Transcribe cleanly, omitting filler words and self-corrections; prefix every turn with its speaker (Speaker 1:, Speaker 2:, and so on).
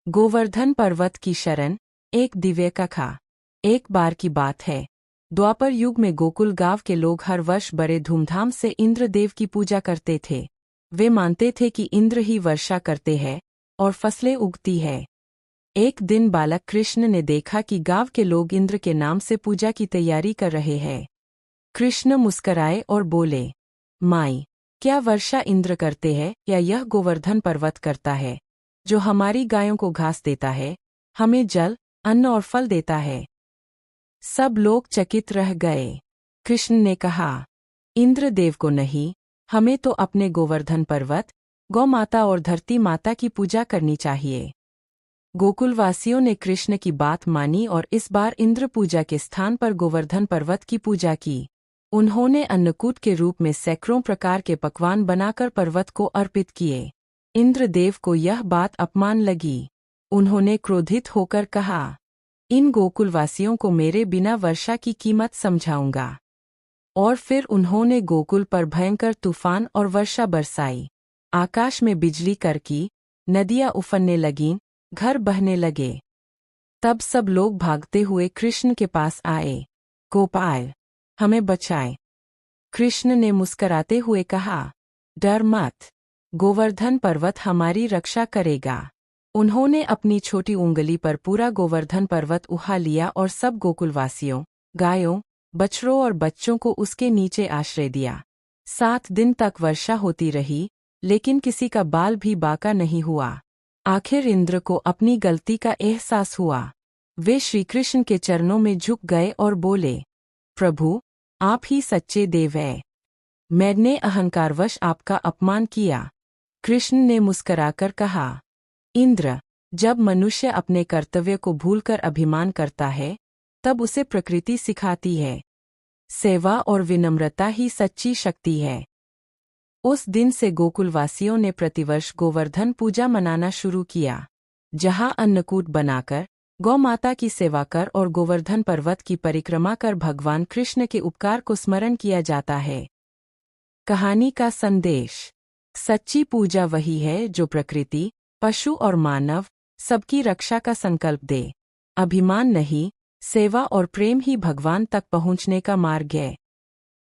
Speaker 1: गोवर्धन पर्वत की शरण, एक दिव्य कथा। एक बार की बात है, द्वापर युग में गोकुल गांव के लोग हर वर्ष बड़े धूमधाम से इंद्रदेव की पूजा करते थे। वे मानते थे कि इंद्र ही वर्षा करते हैं और फसलें उगती है। एक दिन बालक कृष्ण ने देखा कि गांव के लोग इंद्र के नाम से पूजा की तैयारी कर रहे हैं। कृष्ण मुस्कराए और बोले, माई, क्या वर्षा इंद्र करते हैं या यह गोवर्धन पर्वत करता है, जो हमारी गायों को घास देता है, हमें जल, अन्न और फल देता है। सब लोग चकित रह गए। कृष्ण ने कहा, इंद्रदेव को नहीं, हमें तो अपने गोवर्धन पर्वत, गौ माता और धरती माता की पूजा करनी चाहिए। गोकुलवासियों ने कृष्ण की बात मानी और इस बार इंद्र पूजा के स्थान पर गोवर्धन पर्वत की पूजा की। उन्होंने अन्नकूट के रूप में सैकड़ों प्रकार के पकवान बनाकर पर्वत को अर्पित किए। इंद्रदेव को यह बात अपमान लगी। उन्होंने क्रोधित होकर कहा, इन गोकुलवासियों को मेरे बिना वर्षा की कीमत समझाऊंगा। और फिर उन्होंने गोकुल पर भयंकर तूफान और वर्षा बरसाई। आकाश में बिजली कड़की, नदियां उफनने लगीं, घर बहने लगे। तब सब लोग भागते हुए कृष्ण के पास आए। गोपाल, हमें बचाए। कृष्ण ने मुस्कराते हुए कहा, डर मत, गोवर्धन पर्वत हमारी रक्षा करेगा। उन्होंने अपनी छोटी उंगली पर पूरा गोवर्धन पर्वत उठा लिया और सब गोकुलवासियों, गायों, बछड़ों और बच्चों को उसके नीचे आश्रय दिया। 7 दिन तक वर्षा होती रही, लेकिन किसी का बाल भी बांका नहीं हुआ। आखिर इंद्र को अपनी गलती का एहसास हुआ। वे श्रीकृष्ण के चरणों में झुक गए और बोले, प्रभु, आप ही सच्चे देव हैं। मैंने अहंकारवश आपका अपमान किया। कृष्ण ने मुस्कराकर कहा, इंद्र, जब मनुष्य अपने कर्तव्य को भूलकर अभिमान करता है, तब उसे प्रकृति सिखाती है। सेवा और विनम्रता ही सच्ची शक्ति है। उस दिन से गोकुलवासियों ने प्रतिवर्ष गोवर्धन पूजा मनाना शुरू किया, जहां अन्नकूट बनाकर, गौ माता की सेवा कर और गोवर्धन पर्वत की परिक्रमा कर भगवान कृष्ण के उपकार को स्मरण किया जाता है। कहानी का संदेश। सच्ची पूजा वही है जो प्रकृति, पशु और मानव, सबकी रक्षा का संकल्प दे। अभिमान नहीं, सेवा और प्रेम ही भगवान तक पहुँचने का मार्ग है।